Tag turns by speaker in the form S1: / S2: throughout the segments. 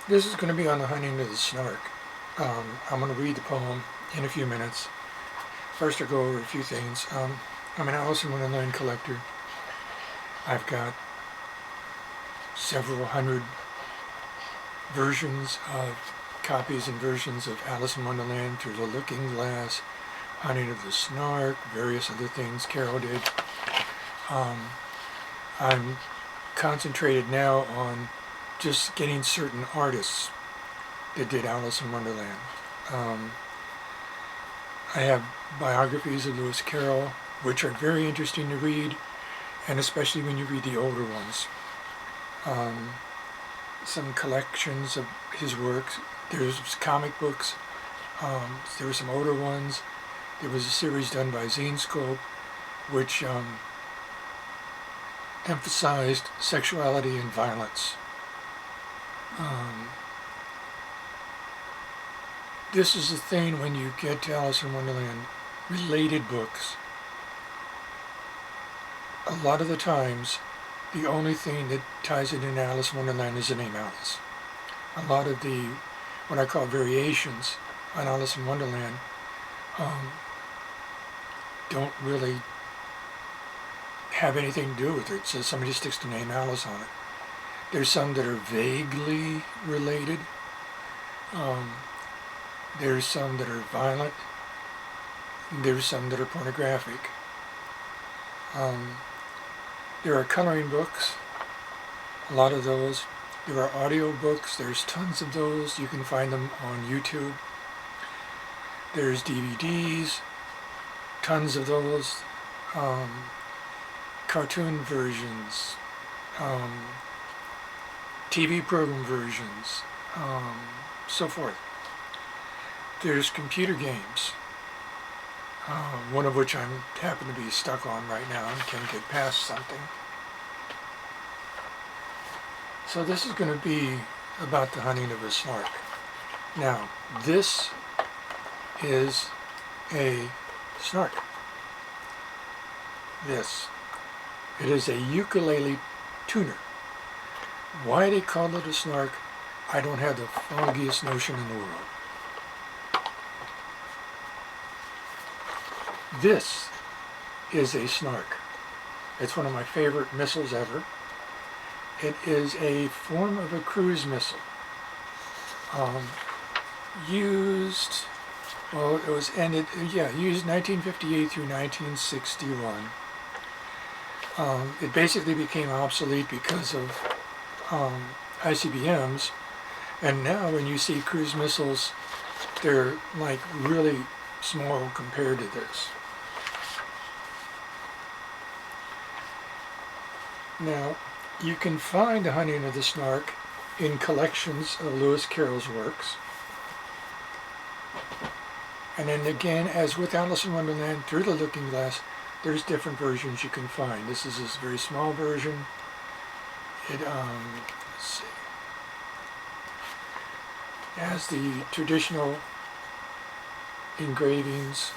S1: This is going to be on the hunting of the Snark. I'm going to read the poem in a few minutes. First, I'll go over a few things. I'm an Alice in Wonderland collector. I've got several hundred versions of copies and versions of Alice in Wonderland, Through the Looking Glass, Hunting of the Snark, various other things Carol did. I'm concentrated now on just getting certain artists that did Alice in Wonderland. I have biographies of Lewis Carroll, which are very interesting to read, and especially when you read the older ones. Some collections of his works. There's comic books. There were some older ones. There was a series done by Zenescope, which emphasized sexuality and violence. This is the thing when you get to Alice in Wonderland related books. A lot of the times, the only thing that ties it in Alice in Wonderland is the name Alice. A lot of the, what I call variations on Alice in Wonderland, don't really have anything to do with it. So somebody sticks the name Alice on it. There's some that are vaguely related. There's some that are violent. There's some that are pornographic. There are coloring books, a lot of those. There are audio books, there's tons of those. You can find them on YouTube. There's DVDs, tons of those. Cartoon versions, TV program versions, so forth. There's computer games, one of which I happen to be stuck on right now and can't get past something. So this is going to be about the hunting of a snark. Now, this is a snark. It is a ukulele tuner. Why they call it a snark, I don't have the foggiest notion in the world. This is a snark. It's one of my favorite missiles ever. It is a form of a cruise missile. Used 1958 through 1961. It basically became obsolete because of ICBMs, and now when you see cruise missiles, they're like really small compared to this. Now, you can find The Hunting of the Snark in collections of Lewis Carroll's works. And then again, as with Alice in Wonderland, Through the Looking Glass, there's different versions you can find. This is this very small version. It let's see, has the traditional engravings.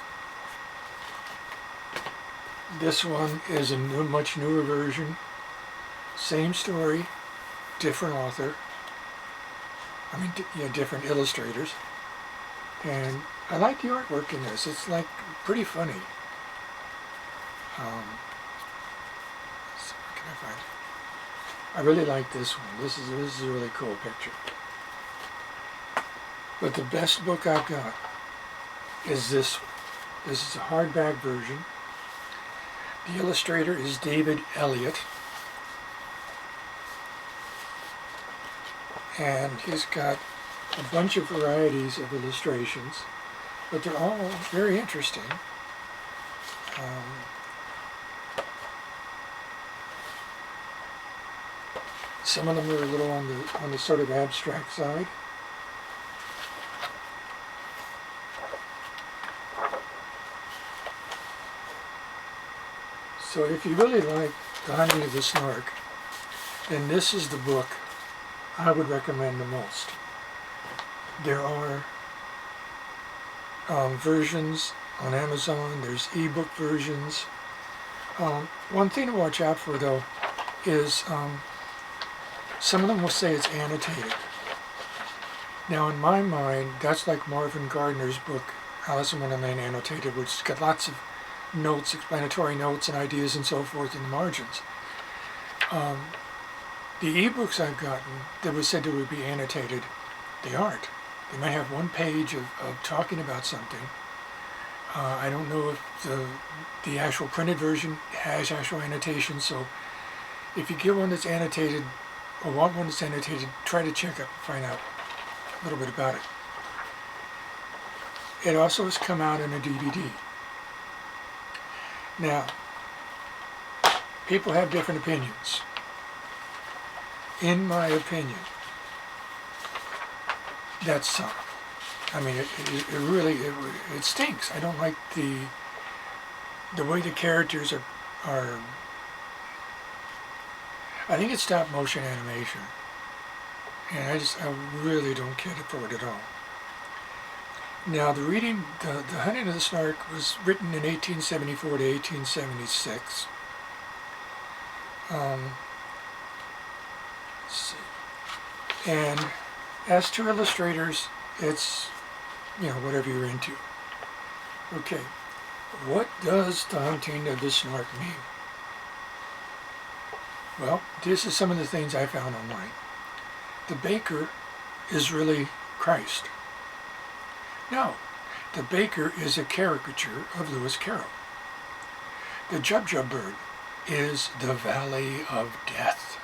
S1: This one is a much newer version. Same story, different author. Different illustrators. And I like the artwork in this. It's like pretty funny. Let's see, what can I find? I really like this one. This is a really cool picture. But the best book I've got is this one. This is a hardback version. The illustrator is David Elliott. And he's got a bunch of varieties of illustrations, but they're all very interesting. Some of them are a little on the sort of abstract side. So if you really like The Hunting of the Snark, then this is the book I would recommend the most. There are versions on Amazon. There's ebook versions. One thing to watch out for, though, is some of them will say it's annotated. Now in my mind, that's like Marvin Gardner's book, Alice in Wonderland Annotated, which has got lots of notes, explanatory notes and ideas and so forth in the margins. The ebooks I've gotten that was said to be annotated, they aren't. They might have one page of talking about something. I don't know if the actual printed version has actual annotations, so if you get one that's annotated or want one that's annotated, try to check up and find out a little bit about it. It also has come out in a DVD. Now, people have different opinions. In my opinion, that sucked. I mean, it really stinks. I don't like the way the characters are. I think it's stop motion animation, and I really don't care for it at all. Now, the Hunting of the Snark was written in 1874 to 1876. Let's see. And as to illustrators, it's, whatever you're into. Okay, what does the Hunting of the Snark mean? Well, this is some of the things I found online. The baker is really Christ. No, the baker is a caricature of Lewis Carroll. The Jubjub bird is the Valley of Death.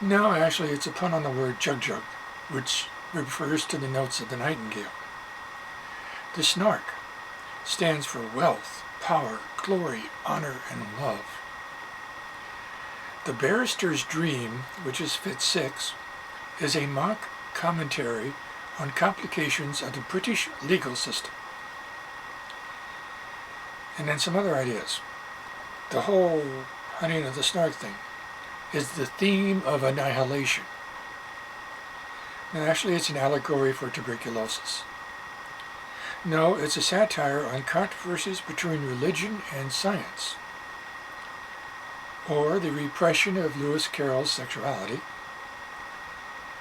S1: No, actually, it's a pun on the word jug-jug, which refers to the notes of the nightingale. The Snark stands for wealth, power, glory, honor, and love. The Barrister's Dream, which is Fit 6, is a mock commentary on complications of the British legal system. And then some other ideas. The whole Hunting of the Snark thing is the theme of annihilation. Now, actually, it's an allegory for tuberculosis. No, it's a satire on controversies between religion and science, or the repression of Lewis Carroll's sexuality.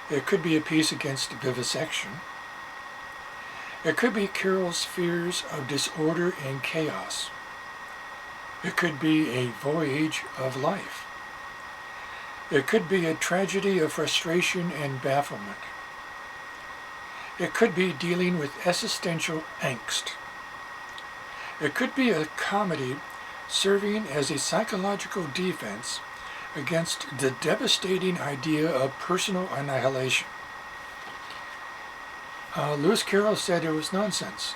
S1: It could be a piece against vivisection. It could be Carroll's fears of disorder and chaos. It could be a voyage of life. It could be a tragedy of frustration and bafflement. It could be dealing with existential angst. It could be a comedy serving as a psychological defense against the devastating idea of personal annihilation. Lewis Carroll said it was nonsense.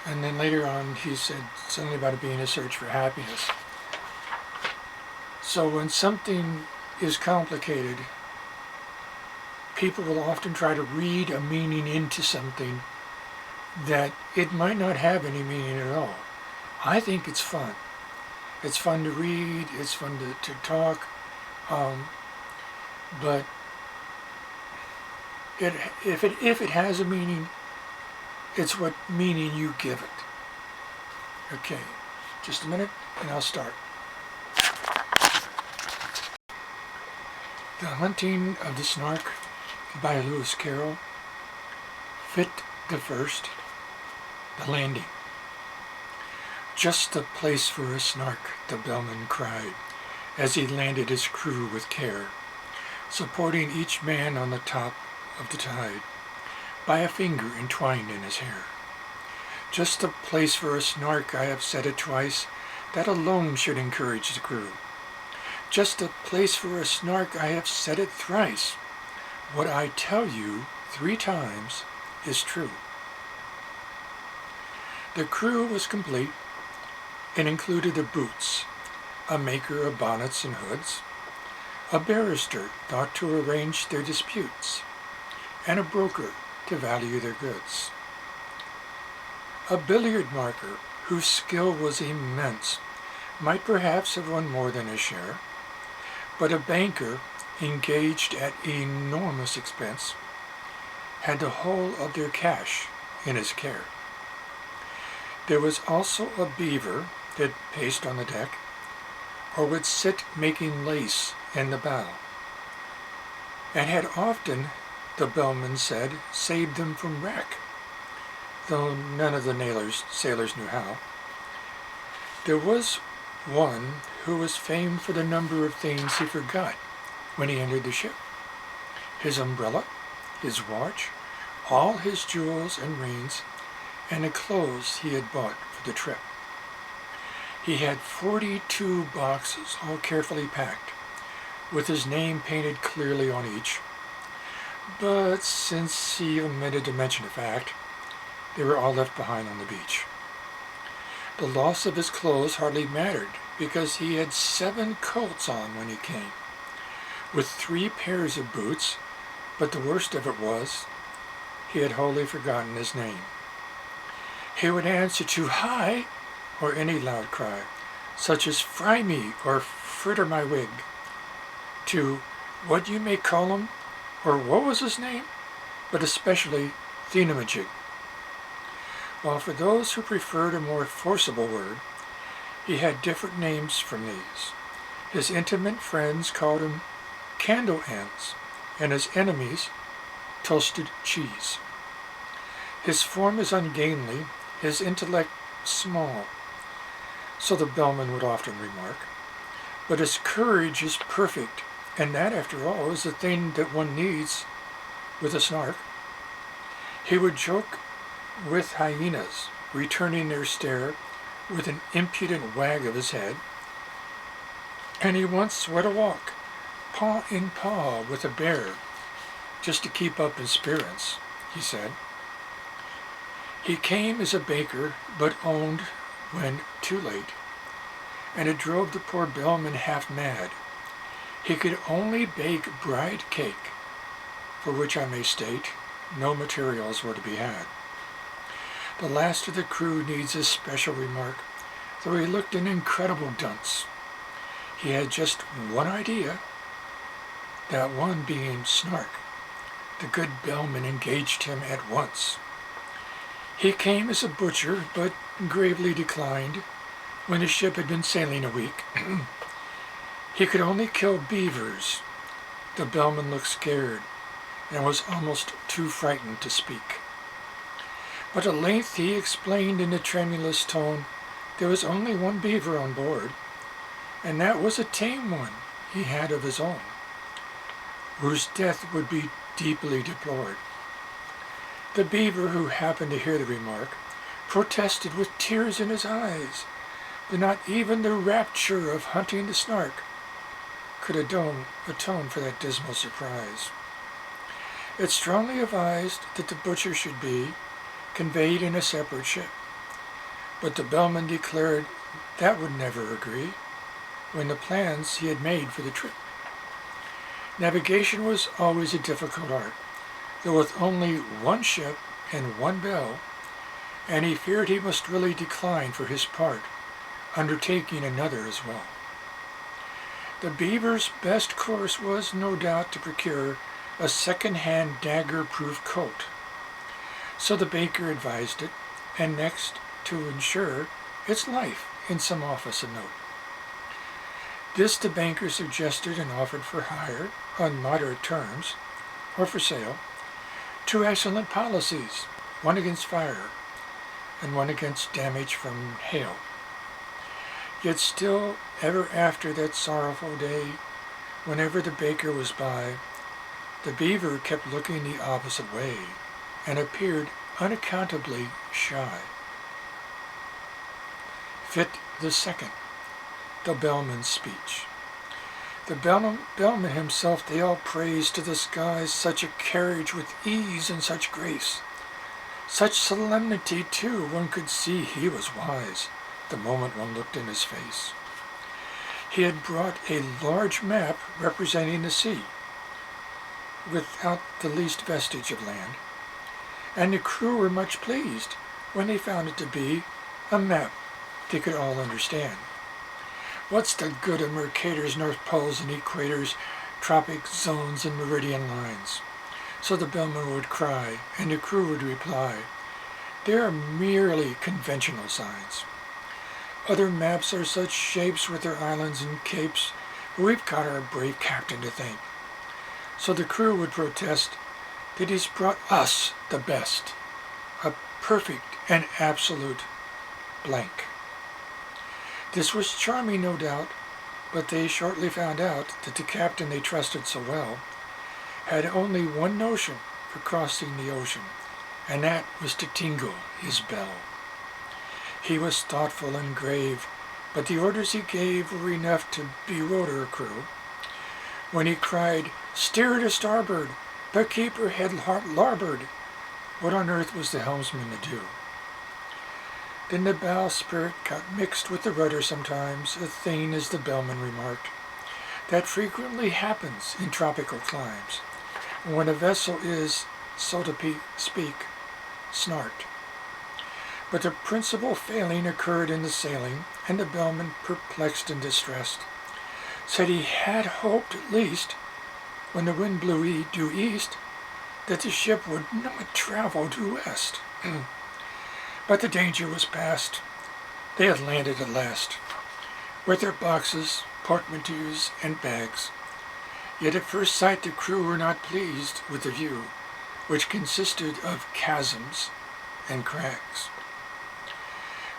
S1: And then later on he said something about it being a search for happiness. So when something is complicated, people will often try to read a meaning into something that it might not have any meaning at all. I think it's fun. It's fun to read, it's fun to talk, but if it has a meaning, it's what meaning you give it. Okay, just a minute and I'll start. The Hunting of the Snark by Lewis Carroll. Fit the First. The Landing. Just the place for a snark, the bellman cried, as he landed his crew with care, supporting each man on the top of the tide, by a finger entwined in his hair. Just the place for a snark, I have said it twice, that alone should encourage the crew. Just the place for a snark, I have said it thrice. What I tell you 3 times is true. The crew was complete and included the boots, a maker of bonnets and hoods, a barrister thought to arrange their disputes, and a broker to value their goods. A billiard marker whose skill was immense might perhaps have won more than his share, but a banker engaged at enormous expense had the whole of their cash in his care. There was also a beaver that paced on the deck, or would sit making lace in the bow, and had often the bellman said, saved them from wreck, though none of the sailors knew how. There was one who was famed for the number of things he forgot when he entered the ship. His umbrella, his watch, all his jewels and rings, and the clothes he had bought for the trip. He had 42 boxes, all carefully packed, with his name painted clearly on each. But since he omitted to mention the fact, they were all left behind on the beach. The loss of his clothes hardly mattered, because he had 7 coats on when he came, with 3 pairs of boots, but the worst of it was, he had wholly forgotten his name. He would answer to "Hi," or any loud cry, such as "Fry me," or "Fritter my wig," to "What you may call him," or "What was his name?" but especially "Thingamajig." While for those who preferred a more forcible word, he had different names from these. His intimate friends called him "Candle Ends," and his enemies "Toasted Cheese." His form is ungainly, his intellect small, so the bellman would often remark, but his courage is perfect, and that, after all, is the thing that one needs with a Snark. He would joke with hyenas, returning their stare with an impudent wag of his head, and he once went a walk, paw in paw with a bear, just to keep up his spirits, he said. He came as a baker, but owned when too late, and it drove the poor bellman half mad. He could only bake bride cake, for which I may state, no materials were to be had. The last of the crew needs a special remark, though he looked an incredible dunce. He had just one idea, that one being Snark. The good bellman engaged him at once. He came as a butcher, but gravely declined when the ship had been sailing a week. He could only kill beavers. The bellman looked scared and was almost too frightened to speak. But at length he explained in a tremulous tone there was only one beaver on board, and that was a tame one he had of his own, whose death would be deeply deplored. The beaver, who happened to hear the remark, protested with tears in his eyes that not even the rapture of hunting the Snark could atone for that dismal surprise. It strongly advised that the butcher should be conveyed in a separate ship, but the bellman declared that would never agree when the plans he had made for the trip. Navigation was always a difficult art, though with only one ship and one bell, and he feared he must really decline for his part, undertaking another as well. The beaver's best course was, no doubt, to procure a second-hand dagger-proof coat. So the baker advised it, and next, to ensure its life, in some office a note. This the banker suggested and offered for hire, on moderate terms, or for sale, 2 excellent policies, one against fire, and one against damage from hail. Yet still, ever after that sorrowful day, whenever the baker was by, the beaver kept looking the opposite way, and appeared unaccountably shy. Fit the second, the bellman's speech. The bellman himself they all praised to the skies, such a carriage with ease and such grace. Such solemnity, too, one could see he was wise the moment one looked in his face. He had brought a large map representing the sea, without the least vestige of land, and the crew were much pleased when they found it to be a map they could all understand. What's the good of Mercator's North Poles and Equators, tropic zones and meridian lines? So the bellman would cry, and the crew would reply, they are merely conventional signs. Other maps are such shapes with their islands and capes, but we've got our brave captain to thank. So the crew would protest, that he's brought us the best, a perfect and absolute blank. This was charming, no doubt, but they shortly found out that the captain they trusted so well had only one notion for crossing the ocean, and that was to tingle his bell. He was thoughtful and grave, but the orders he gave were enough to bewilder a crew. When he cried, "Steer to starboard, but keep her head larboard," what on earth was the helmsman to do? Then the bowsprit got mixed with the rudder sometimes, a thing, as the bellman remarked, that frequently happens in tropical climes, when a vessel is, so to speak, snarked. But the principal failing occurred in the sailing, and the bellman, perplexed and distressed, said he had hoped at least, when the wind blew due east, that the ship would not travel due west. But the danger was past. They had landed at last, with their boxes, portmanteaus, and bags. Yet at first sight the crew were not pleased with the view, which consisted of chasms and crags.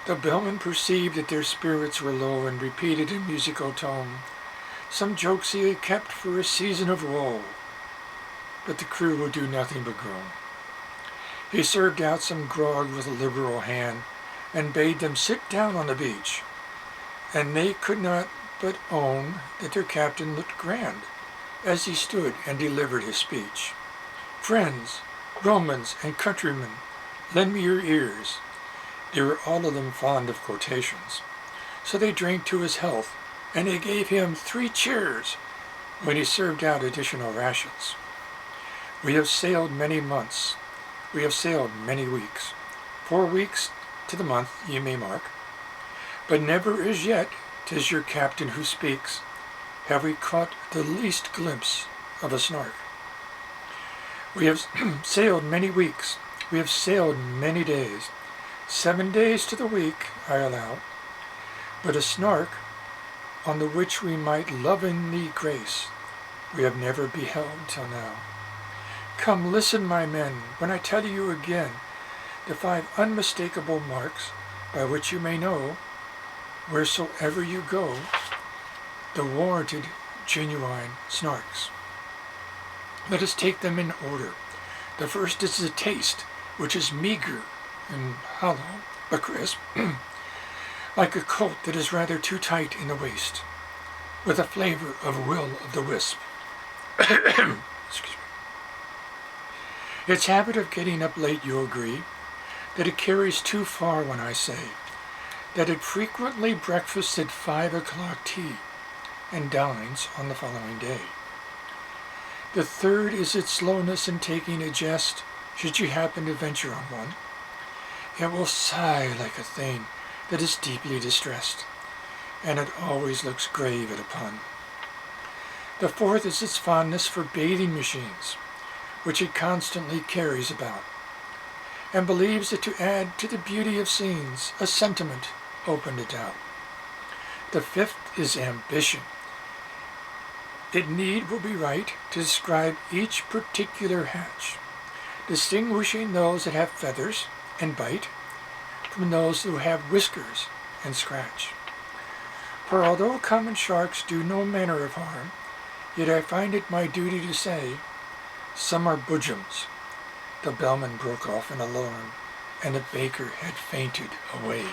S1: The bellman perceived that their spirits were low, and repeated in musical tone some jokes he had kept for a season of woe. But the crew would do nothing but groan. He served out some grog with a liberal hand, and bade them sit down on the beach, and they could not but own that their captain looked grand, as he stood and delivered his speech. "Friends, Romans, and countrymen, lend me your ears." They were all of them fond of quotations, so they drank to his health, and they gave him 3 cheers when he served out additional rations. "We have sailed many months, we have sailed many weeks, 4 weeks to the month ye may mark, but never as yet, 'tis your captain who speaks, have we caught the least glimpse of a snark. We have sailed many weeks, we have sailed many days, 7 days to the week, I allow, but a snark, on the which we might lovingly grace, we have never beheld till now. Come, listen, my men, when I tell you again the 5 unmistakable marks by which you may know, wheresoever you go, the warranted genuine snarks. Let us take them in order. The first is the taste, which is meager and hollow, but crisp, like a coat that is rather too tight in the waist, with a flavor of will-o'-the-wisp. Excuse me. Its habit of getting up late, you agree, that it carries too far when I say that it frequently breakfasts at 5 o'clock tea and dines on the following day. The third is its slowness in taking a jest, should you happen to venture on one. It will sigh like a thing that is deeply distressed, and it always looks grave at a pun. The fourth is its fondness for bathing machines, which it constantly carries about, and believes it to add to the beauty of scenes, a sentiment open to doubt. The fifth is ambition. It will be right to describe each particular hatch, distinguishing those that have feathers and bite from those who have whiskers and scratch. For although common sharks do no manner of harm, yet I find it my duty to say, some are boojums. The bellman broke off in alarm, and the baker had fainted away.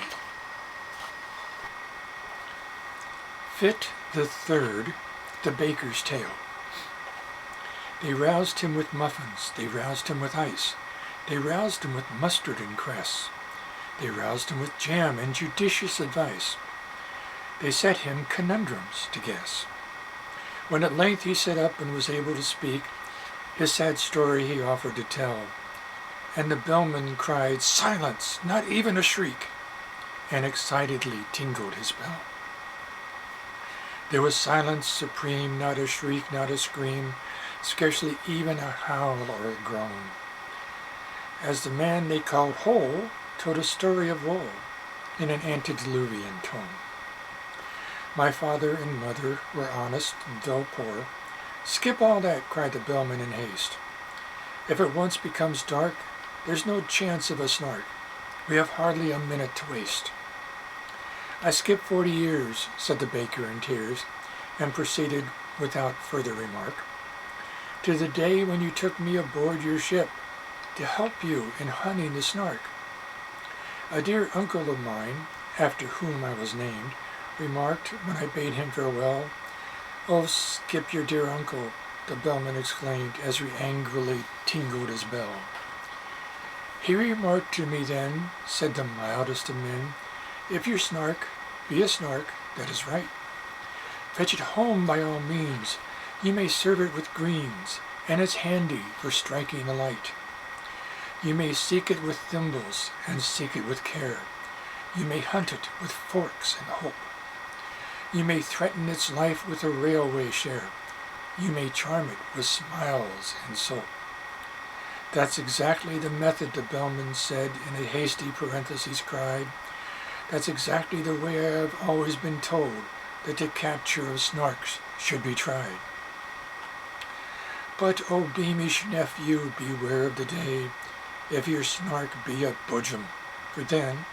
S1: Fit the third, the baker's tale. They roused him with muffins, they roused him with ice, they roused him with mustard and cress, they roused him with jam and judicious advice. They set him conundrums to guess. When at length he sat up and was able to speak, his sad story he offered to tell, and the bellman cried, "Silence, not even a shriek," and excitedly tingled his bell. There was silence supreme, not a shriek, not a scream, scarcely even a howl or a groan, as the man they called Whole told a story of woe in an antediluvian tone. My father and mother were honest, though poor. Skip all that, cried the bellman in haste. If it once becomes dark, there's no chance of a snark. We have hardly a minute to waste. I skipped 40 years, said the baker in tears, and proceeded without further remark, to the day when you took me aboard your ship to help you in hunting the snark. A dear uncle of mine, after whom I was named, remarked when I bade him farewell, "Oh, skip your dear uncle," the bellman exclaimed as he angrily tingled his bell. He remarked to me then, said the mildest of men, "If your snark be a snark, that is right. Fetch it home by all means. You may serve it with greens, and it's handy for striking a light. You may seek it with thimbles, and seek it with care. You may hunt it with forks and hope. You may threaten its life with a railway share. You may charm it with smiles and soap." That's exactly the method, the bellman said, in a hasty parenthesis cried. That's exactly the way I have always been told that the capture of snarks should be tried. But, O beamish nephew, beware of the day, if your snark be a budgeon, for then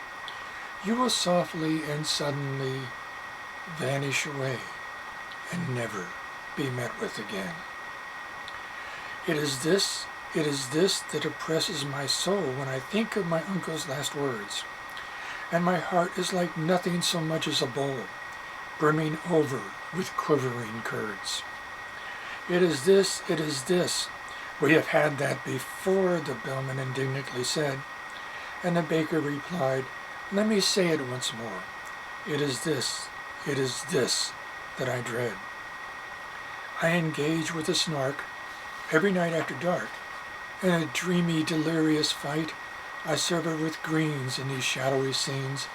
S1: you will softly and suddenly vanish away and never be met with again. It is this that oppresses my soul when I think of my uncle's last words, and my heart is like nothing so much as a bowl, brimming over with quivering curds. It is this. We have had that before, the bellman indignantly said, and the baker replied, "Let me say it once more. It is this that I dread. I engage with a snark every night after dark. In a dreamy, delirious fight, I serve it with greens in these shadowy scenes,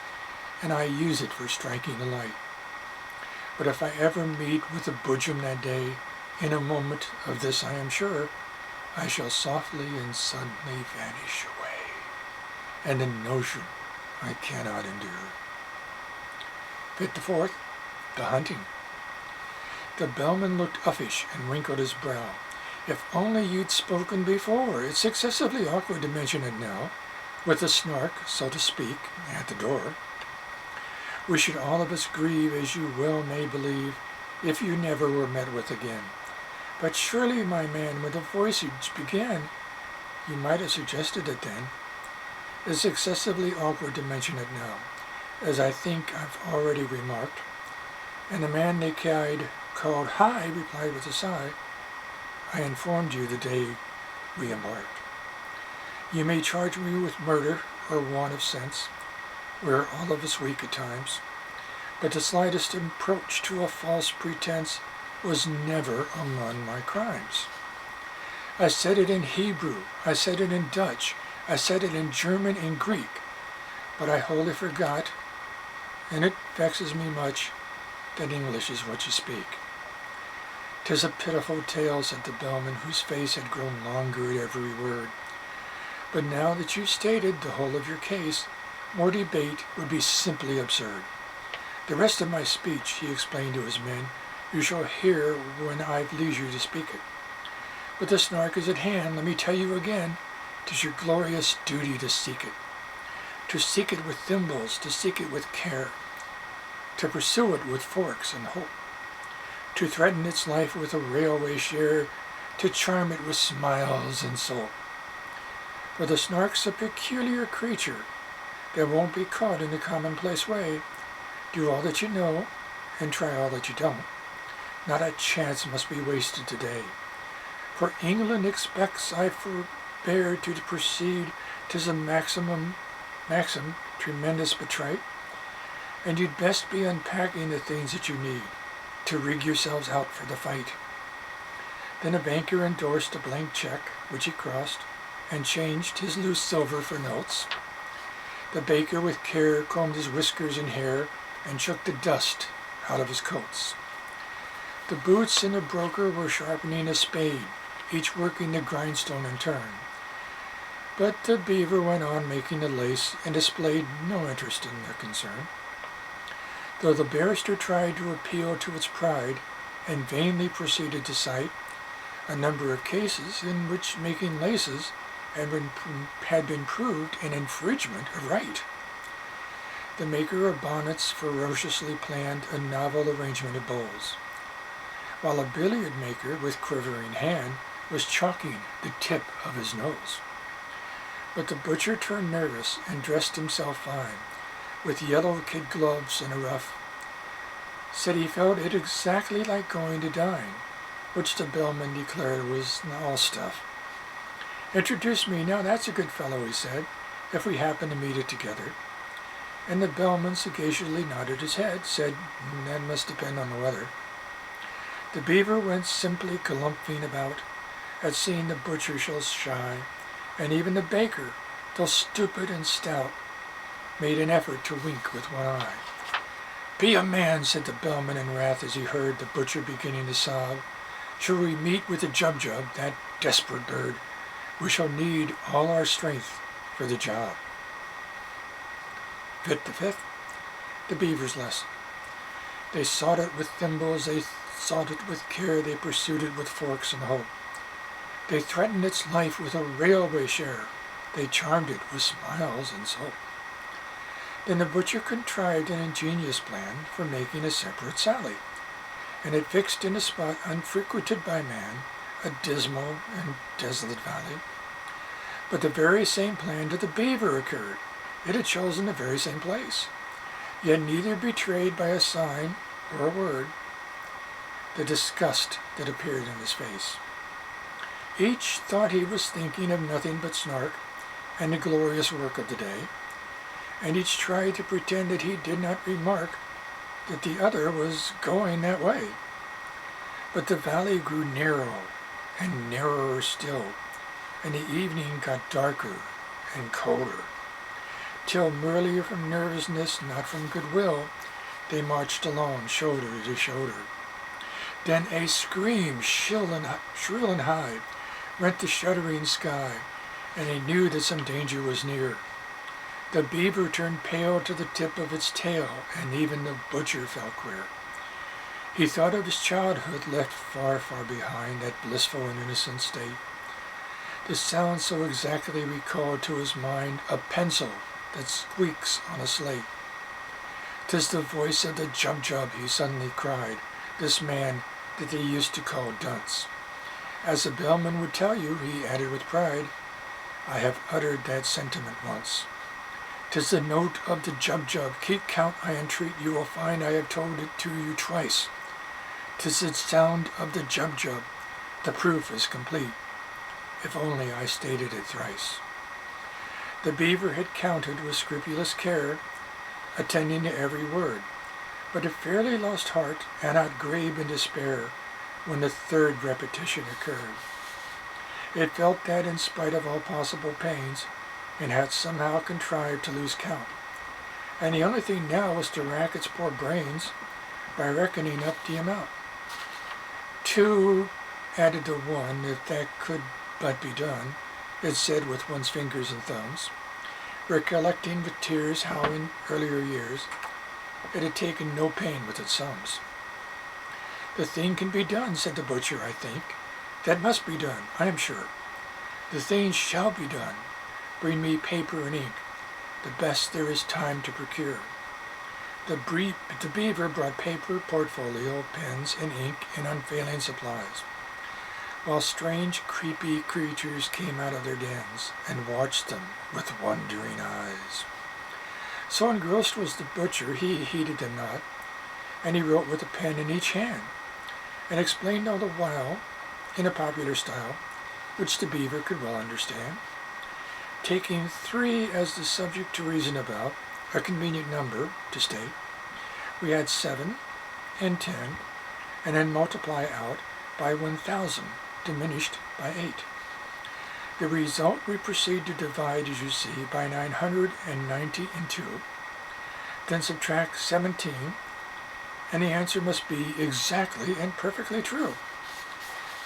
S1: and I use it for striking a light. But if I ever meet with a budgeon that day, in a moment of this I am sure, I shall softly and suddenly vanish away, and the notion I cannot endure." Bit the fourth, the hunting. The bellman looked uffish and wrinkled his brow. "If only you'd spoken before. It's excessively awkward to mention it now, with the snark, so to speak, at the door. We should all of us grieve, as you well may believe, if you never were met with again. But surely, my man, when the voyage began, you might have suggested it then. It's excessively awkward to mention it now, as I think I've already remarked." And the man they called Hi replied with a sigh, "I informed you the day we embarked. You may charge me with murder or want of sense. We're all of us weak at times. But the slightest approach to a false pretense was never among my crimes. I said it in Hebrew, I said it in Dutch, I said it in German and Greek, but I wholly forgot, and it vexes me much, that English is what you speak." "'Tis a pitiful tale," said the bellman, whose face had grown longer at every word. "But now that you've stated the whole of your case, more debate would be simply absurd. The rest of my speech," he explained to his men, "you shall hear when I've leisure to speak it. But the snark is at hand. Let me tell you again, 'tis your glorious duty to seek it. To seek it with thimbles, to seek it with care, to pursue it with forks and hope, to threaten its life with a railway share, to charm it with smiles and soap. For the snark's a peculiar creature that won't be caught in the commonplace way. Do all that you know, and try all that you don't. Not a chance must be wasted today. For England expects I forbear to proceed. 'Tis a maxim, tremendous but trite, and you'd best be unpacking the things that you need to rig yourselves out for the fight." Then the banker endorsed a blank check, which he crossed, and changed his loose silver for notes. The baker with care combed his whiskers and hair, and shook the dust out of his coats. The boots and the broker were sharpening a spade, each working the grindstone in turn. But the beaver went on making the lace, and displayed no interest in their concern. Though the barrister tried to appeal to its pride, and vainly proceeded to cite a number of cases in which making laces had been proved an infringement of right. The maker of bonnets ferociously planned a novel arrangement of bows, while a billiard maker with quivering hand was chalking the tip of his nose. But the butcher turned nervous and dressed himself fine, with yellow kid gloves and a ruff. Said he felt it exactly like going to dine, which the bellman declared was all stuff. "Introduce me, now that's a good fellow," he said, "if we happen to meet it together." And the bellman sagaciously nodded his head, said, "That must depend on the weather." The beaver went simply galumphing about at seeing the butcher so shy, and even the baker, though stupid and stout, made an effort to wink with one eye. "Be a man," said the bellman in wrath as he heard the butcher beginning to sob. "Shall we meet with the Jub-Jub, that desperate bird? We shall need all our strength for the job." Fit the fifth, the beaver's lesson. They sought it with thimbles, they sought it with care, they pursued it with forks and hope. They threatened its life with a railway share, they charmed it with smiles and soap. Then the butcher contrived an ingenious plan for making a separate sally, and it fixed in a spot unfrequented by man, a dismal and desolate valley. But the very same plan to the beaver occurred. It had chosen the very same place, yet neither betrayed by a sign or a word the disgust that appeared in his face. Each thought he was thinking of nothing but Snark and the glorious work of the day, and each tried to pretend that he did not remark that the other was going that way. But the valley grew narrow and narrower still, and the evening got darker and colder, till merely from nervousness, not from goodwill, they marched along shoulder to shoulder. Then a scream, shrill and high, rent the shuddering sky, and they knew that some danger was near. The beaver turned pale to the tip of its tail, and even the butcher felt queer. He thought of his childhood left far, far behind, that blissful and innocent state. The sound so exactly recalled to his mind a pencil that squeaks on a slate. "'Tis the voice of the Jub-Jub," he suddenly cried, "this man that they used to call Dunce. As the bellman would tell you," he added with pride, "I have uttered that sentiment once. 'Tis the note of the Jub-Jub. Keep count, I entreat. You will find I have told it to you twice. 'Tis the sound of the Jub-Jub. The proof is complete. If only I stated it thrice." The beaver had counted with scrupulous care, attending to every word, but it fairly lost heart and outgrabe in despair when the third repetition occurred. It felt that in spite of all possible pains, it had somehow contrived to lose count, and the only thing now was to rack its poor brains by reckoning up the amount. 2 added to 1, if that could but be done, it said with one's fingers and thumbs, recollecting with tears how in earlier years it had taken no pain with its sums. "The thing can be done," said the butcher, "I think. That must be done, I am sure. The thing shall be done. Bring me paper and ink, the best there is time to procure." The beaver brought paper, portfolio, pens, and ink in unfailing supplies, while strange, creepy creatures came out of their dens and watched them with wondering eyes. So engrossed was the butcher, he heeded them not, and he wrote with a pen in each hand, and explained all the while, in a popular style, which the beaver could well understand, taking 3 as the subject to reason about, a convenient number to state. We had 7 and 10, and then multiply out by 1,000, diminished by 8. The result we proceed to divide, as you see, by 992, then subtract 17, and the answer must be exactly and perfectly true.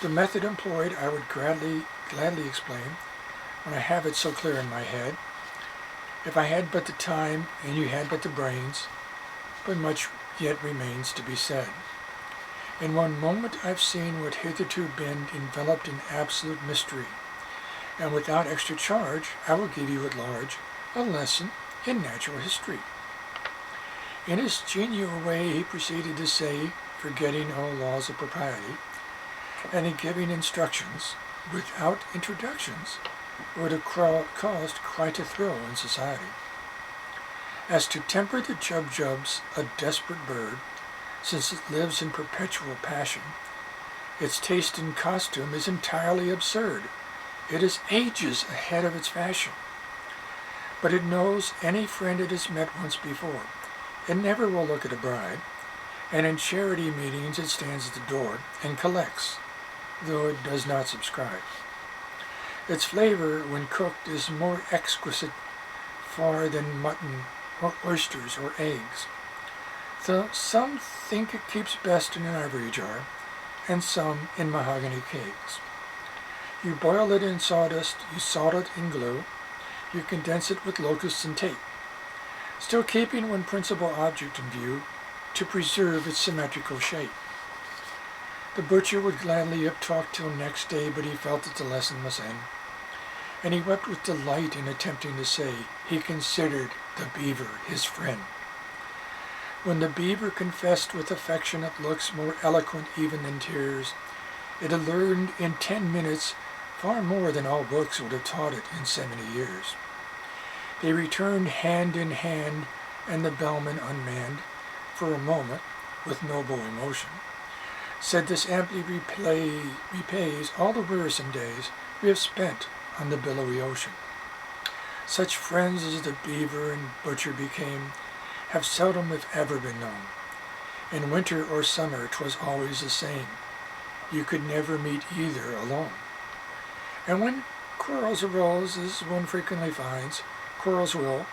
S1: The method employed I would gladly explain when I have it so clear in my head, if I had but the time and you had but the brains, but much yet remains to be said. In one moment I've seen what hitherto been enveloped in absolute mystery, and without extra charge I will give you at large a lesson in natural history." In his genial way he proceeded to say, forgetting all laws of propriety, and in giving instructions without introductions would have caused quite a thrill in society. As to temper the Jubjub's a desperate bird, since it lives in perpetual passion, its taste in costume is entirely absurd. It is ages ahead of its fashion. But it knows any friend it has met once before. It never will look at a bride, and in charity meetings it stands at the door and collects, though it does not subscribe. Its flavor, when cooked, is more exquisite far than mutton or oysters or eggs, though some think it keeps best in an ivory jar, and some in mahogany kegs. You boil it in sawdust, you salt it in glue, you condense it with locusts and tape, still keeping one principal object in view, to preserve its symmetrical shape. The butcher would gladly have talked till next day, but he felt that the lesson must end, and he wept with delight in attempting to say he considered the beaver his friend. When the beaver confessed with affectionate looks more eloquent even than tears, it had learned in 10 minutes far more than all books would have taught it in 70 years. They returned hand in hand, and the bellman, unmanned, for a moment, with noble emotion, said this amply repays all the wearisome days we have spent on the billowy ocean. Such friends as the beaver and butcher became have seldom if ever been known. In winter or summer 'twas always the same. You could never meet either alone. And when quarrels arose, as one frequently finds, quarrels will,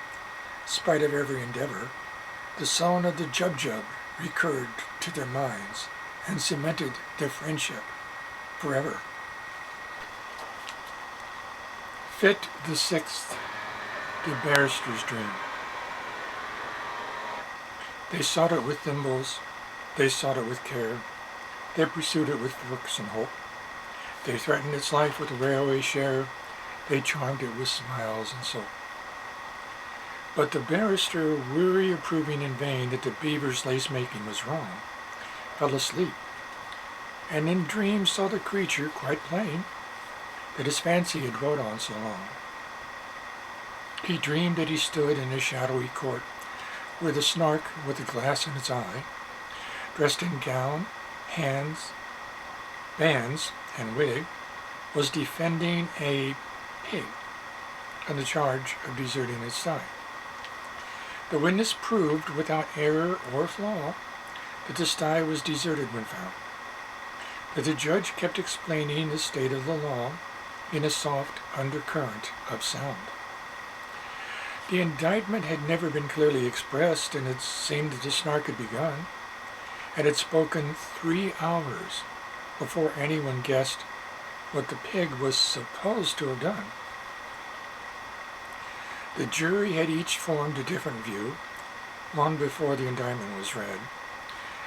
S1: spite of every endeavor, the song of the Jubjub recurred to their minds and cemented their friendship forever. Fit the Sixth, the Barrister's Dream. They sought it with thimbles, they sought it with care, they pursued it with forks and hope. They threatened its life with a railway share, they charmed it with smiles and soap. But the barrister, weary of proving in vain that the beaver's lace-making was wrong, fell asleep, and in dreams saw the creature quite plain that his fancy had dwelt on so long. He dreamed that he stood in a shadowy court, where the Snark, with a glass in its eye, dressed in gown, bands, and wig, was defending a pig on the charge of deserting its side. The witness proved without error or flaw that the sty was deserted when found, but the judge kept explaining the state of the law in a soft undercurrent of sound. The indictment had never been clearly expressed, and it seemed that the Snark had begun, and had spoken 3 hours before anyone guessed what the pig was supposed to have done. The jury had each formed a different view long before the indictment was read,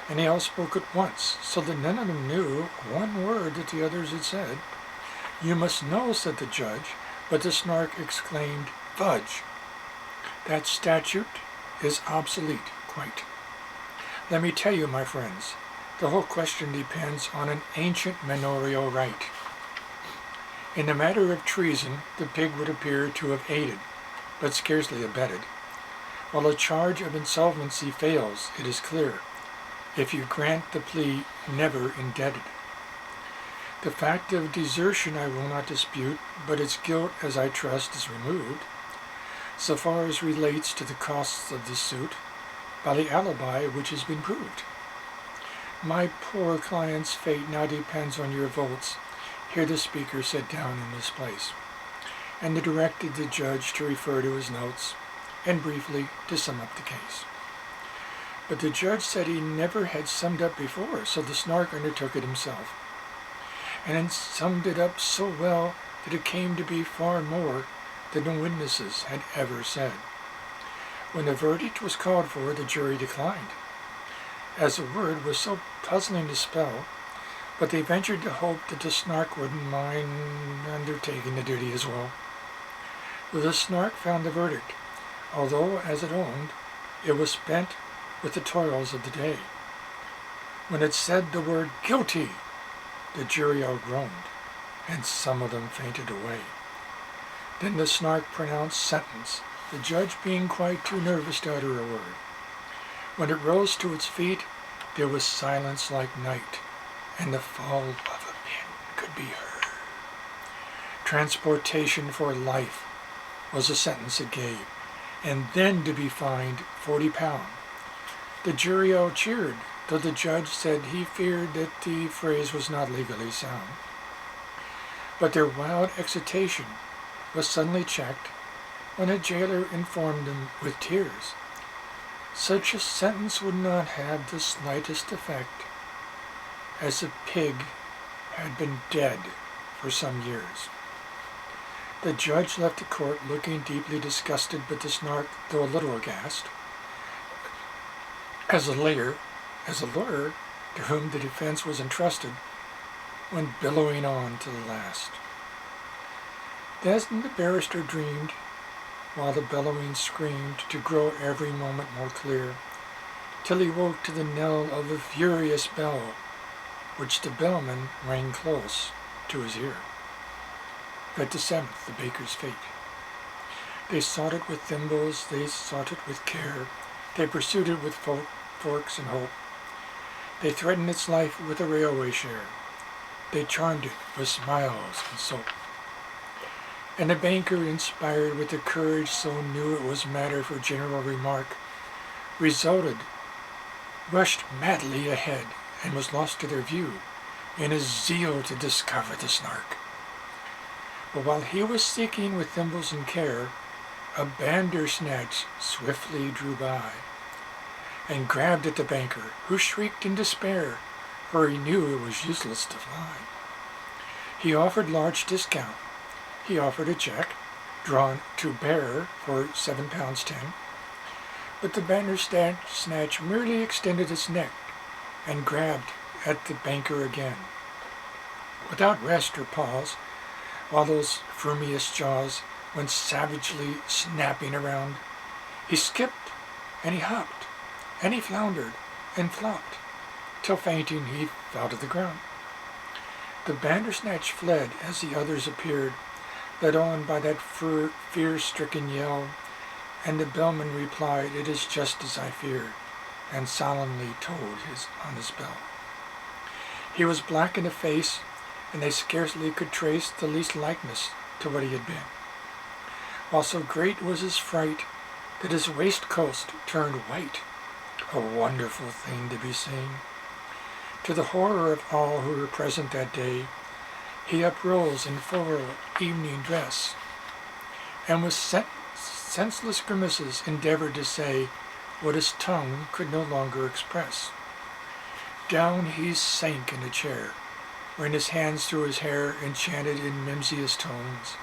S1: and they all spoke at once, so that none of them knew one word that the others had said. "You must know," said the judge, but the Snark exclaimed, "Fudge! That statute is obsolete, quite. Let me tell you, my friends, the whole question depends on an ancient manorial right. In the matter of treason, the pig would appear to have aided, but scarcely abetted, while a charge of insolvency fails, it is clear, if you grant the plea never indebted. The fact of desertion I will not dispute, but its guilt, as I trust, is removed, so far as relates to the costs of the suit, by the alibi which has been proved. My poor client's fate now depends on your votes." Here the speaker sat down in his place, and they directed the judge to refer to his notes, and briefly to sum up the case. But the judge said he never had summed up before, so the Snark undertook it himself, and then summed it up so well that it came to be far more than the witnesses had ever said. When the verdict was called for, the jury declined, as the word was so puzzling to spell, but they ventured to hope that the Snark wouldn't mind undertaking the duty as well. The Snark found the verdict, although, as it owned, it was spent with the toils of the day. When it said the word guilty, the jury all groaned, and some of them fainted away. Then the Snark pronounced sentence, the judge being quite too nervous to utter a word. When it rose to its feet, there was silence like night, and the fall of a pin could be heard. Transportation for life was the sentence it gave, and then to be fined £40. The jury all cheered, though the judge said he feared that the phrase was not legally sound. But their wild excitation was suddenly checked when a jailer informed them with tears such a sentence would not have the slightest effect, as the pig had been dead for some years. The judge left the court looking deeply disgusted, but the Snark, though a little aghast. As a lawyer to whom the defense was entrusted, went billowing on to the last. Then the barrister dreamed, while the bellowing screamed to grow every moment more clear, till he woke to the knell of a furious bell, which the bellman rang close to his ear. At the seventh, the baker's fate. They sought it with thimbles, they sought it with care, they pursued it with forks and hope. They threatened its life with a railway share, they charmed it with smiles and soap. And the banker, inspired with a courage so new it was matter for general remark, rushed madly ahead, and was lost to their view in his zeal to discover the Snark. But while he was seeking with thimbles and care, a Bandersnatch swiftly drew by, and grabbed at the banker, who shrieked in despair, for he knew it was useless to fly. He offered large discount. He offered a check, drawn to bearer for £7.10, but the Bandersnatch merely extended its neck and grabbed at the banker again. Without rest or pause, while those frumious jaws went savagely snapping around, he skipped and he hopped and he floundered and flopped, till fainting he fell to the ground. The Bandersnatch fled as the others appeared, led on by that fear-stricken yell, and the bellman replied, "It is just as I feared," and solemnly tolled on his bell. He was black in the face, and they scarcely could trace the least likeness to what he had been, while so great was his fright that his waistcoat turned white, a wonderful thing to be seen. To the horror of all who were present that day, he uprose in full evening dress, and with senseless grimaces endeavored to say what his tongue could no longer express. Down he sank in a chair, ran his hands through his hair, and chanted in mimsiest tones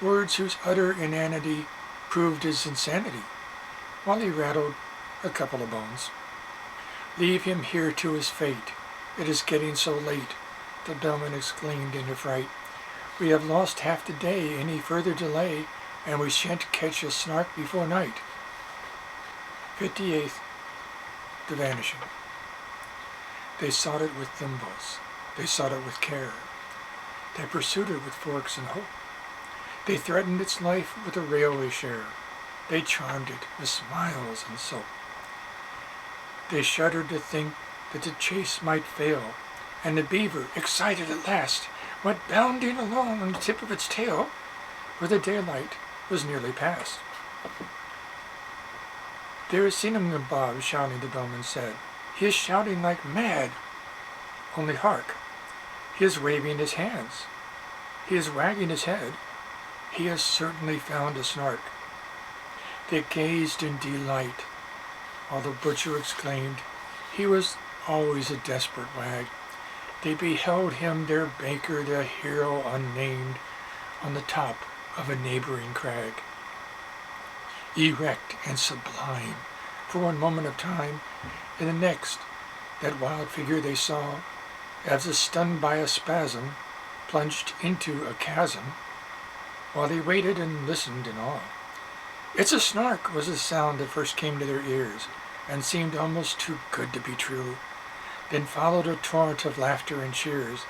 S1: words whose utter inanity proved his insanity, while he rattled a couple of bones. "Leave him here to his fate. It is getting so late," the bellman exclaimed in affright. "We have lost half the day. Any further delay, and we shan't catch a Snark before night." 58th, the vanishing. They sought it with thimbles. They sought it with care. They pursued it with forks and hope. They threatened its life with a railway share. They charmed it with smiles and soap. They shuddered to think that the chase might fail, and the beaver, excited at last, went bounding along on the tip of its tail, where the daylight was nearly past. "There is Bob shouting," the bellman said. "He is shouting like mad. Only hark! He is waving his hands. He is wagging his head. He has certainly found a Snark." They gazed in delight, while the butcher exclaimed, "He was always a desperate wag." They beheld him, their baker, the hero unnamed, on the top of a neighboring crag, erect and sublime for one moment of time, in the next that wild figure they saw, as if stunned by a spasm, plunged into a chasm, while they waited and listened in awe. "It's a Snark," was the sound that first came to their ears, and seemed almost too good to be true. Then followed a torrent of laughter and cheers,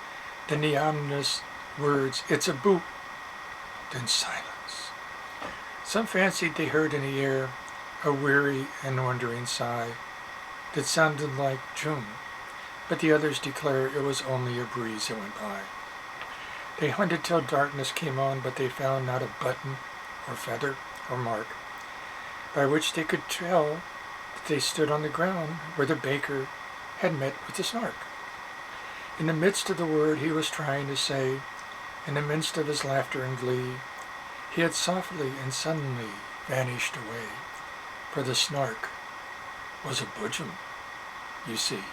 S1: then the ominous words, "It's a boot," then silence. Some fancied they heard in the air a weary and wondering sigh that sounded like June, but the others declare it was only a breeze that went by. They hunted till darkness came on, but they found not a button or feather or mark by which they could tell that they stood on the ground where the baker had met with the Snark. In the midst of the word he was trying to say, in the midst of his laughter and glee, he had softly and suddenly vanished away, for the Snark was a boojum, you see.